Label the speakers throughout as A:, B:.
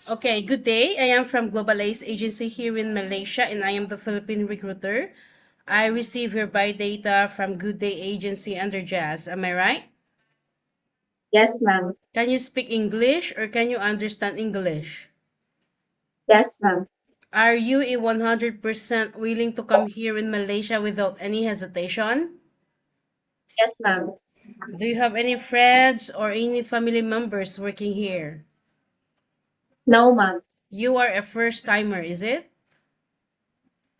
A: Okay, good day. I am from Global Ace Agency here in Malaysia and I am the Philippine recruiter. I receive your buy data from Good Day Agency under Jazz. Am I right?
B: Yes, ma'am.
A: Can you speak English or can you understand English?
B: Yes, ma'am.
A: Are you a 100% willing to come here in Malaysia without any hesitation?
B: Yes, ma'am.
A: Do you have any friends or any family members working here?
B: No, ma'am.
A: You are a first timer, is it?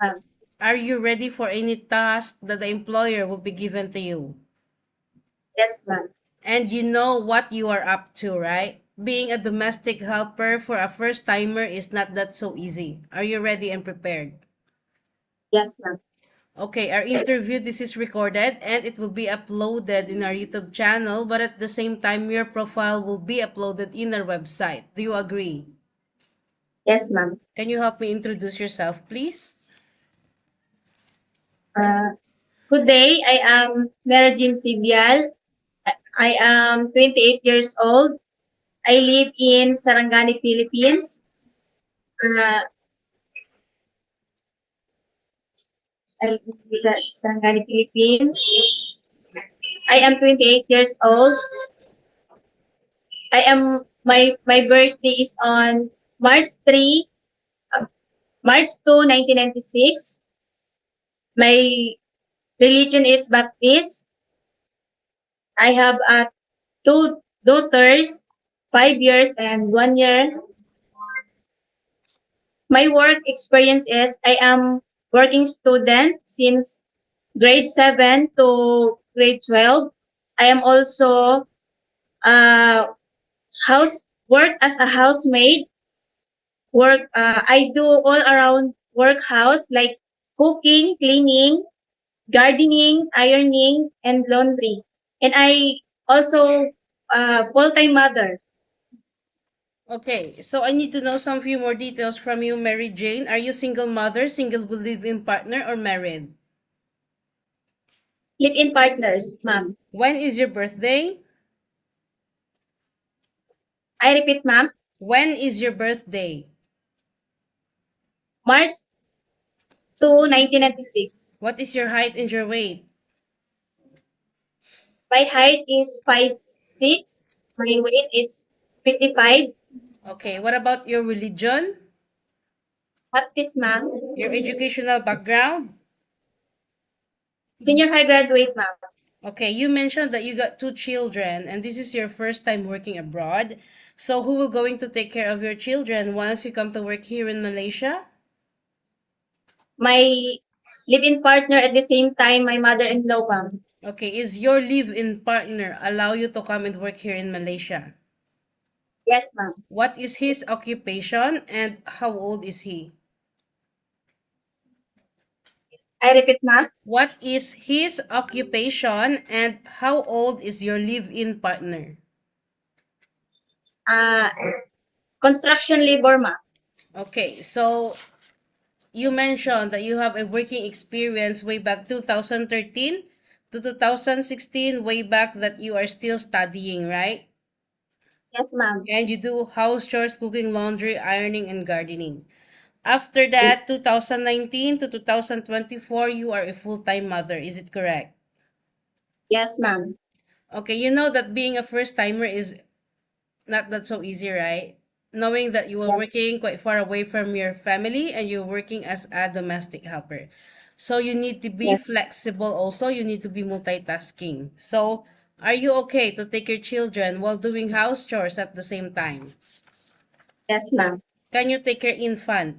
B: Ma'am.
A: Are you ready for any task that the employer will be given to you?
B: Yes, ma'am.
A: And you know what you are up to, right? Being a domestic helper for a first timer is not that so easy. Are you ready and prepared?
B: Yes, ma'am.
A: Okay, our interview this is recorded and it will be uploaded in our YouTube channel, but at the same time your profile will be uploaded in our website. Do you agree?
B: Yes, ma'am.
A: Can you help me introduce yourself, please?
B: Uh, Good day. I am Sebial. I am 28 years old. I live in Sarangani, Philippines. Uh, I live in Sarangani, Philippines. I am 28 years old. My birthday is on uh, March 2, 1996. My religion is Baptist. I have two daughters, 5 years and 1 year. My work experience is I am working student since grade 7 to grade 12. I am also house work as a housemaid. I do all around work house like cooking, cleaning, gardening, ironing, and laundry. And I also full-time mother.
A: Okay, so I need to know some few more details from you, Mary Jane. Are you single mother, single live-in partner, or married?
B: Live-in partners, ma'am.
A: When is your birthday?
B: I repeat, ma'am.
A: When is your birthday?
B: March 2, 1996.
A: What is your height and your weight?
B: My height is 5'6". My weight is 55.
A: Okay, what about your religion?
B: Baptist, ma'am.
A: Your educational background?
B: Senior high graduate, ma'am.
A: Okay, you mentioned that you got two children and this is your first time working abroad. So who will going to take care of your children once you come to work here in Malaysia?
B: My live-in partner at the same time, my mother-in-law, ma'am.
A: Okay, is your live-in partner allow you to come and work here in Malaysia?
B: Yes, ma'am.
A: What is his occupation and how old is he?
B: I repeat, ma'am.
A: What is his occupation and how old is your live-in partner?
B: Uh, Construction labor, ma'am.
A: Okay, so you mentioned that you have a working experience way back 2013 to 2016, way back that you are still studying, right?
B: Yes, ma'am.
A: And you do house chores, cooking, laundry, ironing, and gardening. After that, 2019 to 2024, you are a full-time mother. Is it correct?
B: Yes, ma'am.
A: Okay, you know that being a first-timer is not that so easy, right? Knowing that you are
B: Yes,
A: working quite far away from your family and you're working as a domestic helper. So you need to be
B: yes,
A: flexible also, you need to be multitasking. So are you okay to take your children while doing house chores at the same time?
B: yes, ma'am.
A: Can you take your infant?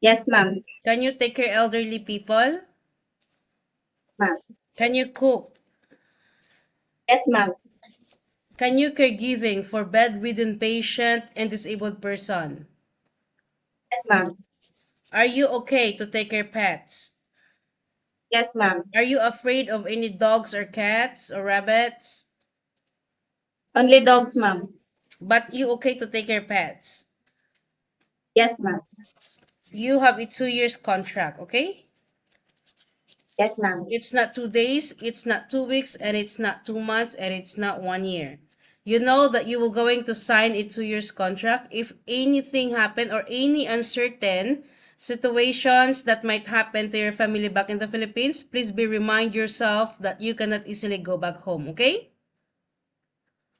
B: Yes, ma'am.
A: Can you take your elderly people?
B: Ma'am.
A: Can you cook?
B: Yes, ma'am.
A: Can you caregiving for bedridden patient and disabled person?
B: Yes, ma'am.
A: Are you okay to take care pets?
B: Yes, ma'am.
A: Are you afraid of any dogs or cats or rabbits?
B: Only dogs, ma'am.
A: But you okay to take care pets?
B: Yes, ma'am.
A: You have a 2 years contract, okay?
B: Yes, ma'am.
A: It's not 2 days, it's not 2 weeks, and it's not 2 months, and it's not 1 year. You know that you will going to sign a 2 years contract. If anything happen or any uncertain situations that might happen to your family back in the Philippines, please be remind yourself that you cannot easily go back home, okay?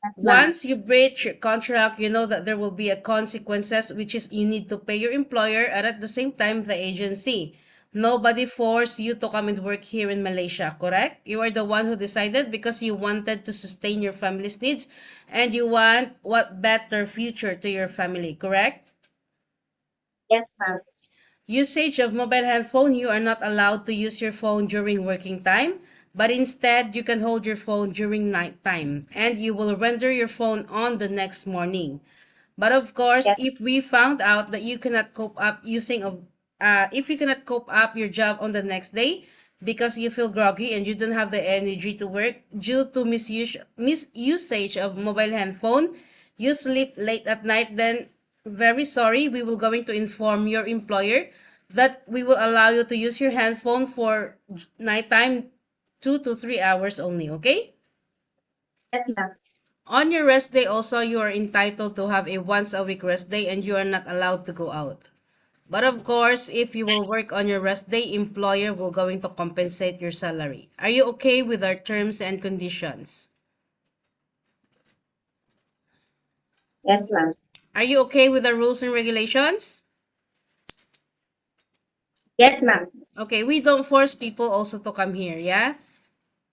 B: Yes, ma'am.
A: Once you breach your contract, you know that there will be a consequences, which is you need to pay your employer and at the same time the agency. Nobody forced you to come and work here in Malaysia, correct? You are the one who decided because you wanted to sustain your family's needs and you want what better future to your family, correct?
B: Yes, ma'am.
A: Usage of mobile handphone, you are not allowed to use your phone during working time, but instead you can hold your phone during night time and you will render your phone on the next morning. But of course,
B: Yes,
A: if we found out that you cannot cope up if you cannot cope up your job on the next day because you feel groggy and you don't have the energy to work due to misusage of mobile handphone, you sleep late at night, then very sorry, we will going to inform your employer that we will allow you to use your handphone for nighttime 2 to 3 hours only, okay?
B: yes, ma'am.
A: On your rest day also, you are entitled to have a once a week rest day and you are not allowed to go out. But of course, if you will work on your rest day, employer will going to compensate your salary. Are you okay with our terms and conditions?
B: Yes, ma'am.
A: Are you okay with the rules and regulations?
B: Yes, ma'am.
A: Okay, we don't force people also to come here, yeah?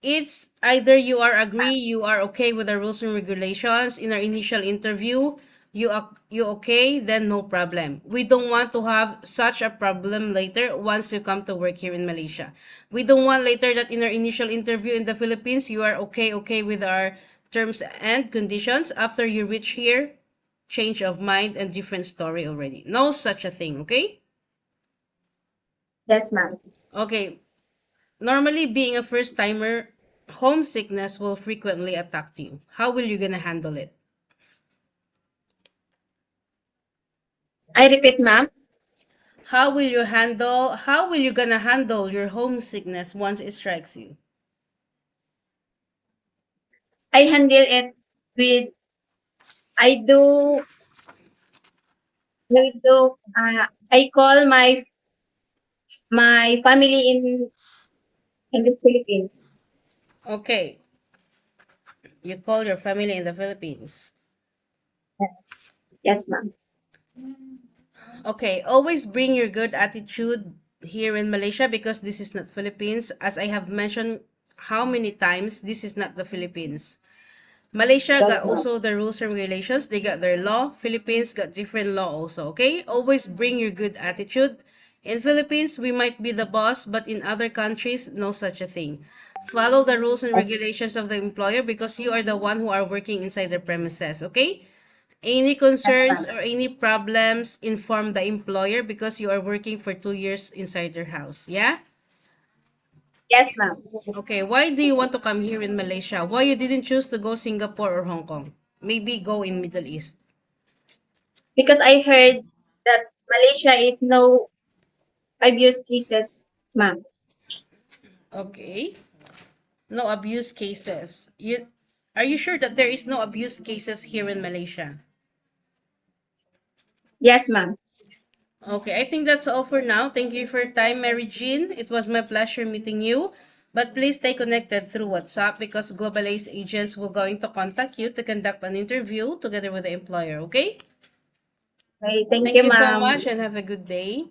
A: It's either you are agree, you are okay with the rules and regulations in our initial interview, you okay, then no problem. We don't want to have such a problem later once you come to work here in Malaysia. We don't want later that in our initial interview in the Philippines, you are okay with our terms and conditions. After you reach here, change of mind and different story already. No such a thing, okay?
B: Yes, ma'am.
A: Okay, normally, being a first timer, homesickness will frequently attack you. How will you gonna handle it?
B: I repeat, ma'am.
A: How will you gonna handle your homesickness once it strikes you?
B: I handle it with, I do, I call my family in the Philippines.
A: Okay, you call your family in the Philippines.
B: Yes. Yes, ma'am.
A: Okay, always bring your good attitude here in Malaysia because this is not Philippines. As I have mentioned how many times, this is not the Philippines. Malaysia got
B: Yes, ma'am.
A: also the rules and regulations. They got their law. Philippines got different law also. Okay, always bring your good attitude. In Philippines, we might be the boss, but in other countries, no such a thing. Follow the rules and
B: Yes,
A: regulations of the employer because you are the one who are working inside the premises. Okay. Any
B: yes,
A: concerns
B: ma'am.
A: or any problems, inform the employer because you are working for 2 years inside their house. Yeah.
B: Yes, ma'am.
A: Okay, why do you want to come here in Malaysia? Why you didn't choose to go Singapore or Hong Kong? Maybe go in Middle East.
B: Because I heard that Malaysia is no abuse cases, ma'am.
A: Okay. No abuse cases. You are you sure that there is no abuse cases here in Malaysia?
B: Yes, ma'am.
A: Okay, I think that's all for now. Thank you for your time, Mary Jean. It was my pleasure meeting you. But please stay connected through WhatsApp because Global Ace agents will going to contact you to conduct an interview together with the employer, okay?
B: Okay, thank
A: Thank
B: you,
A: you so
B: ma'am.
A: much and have a good day.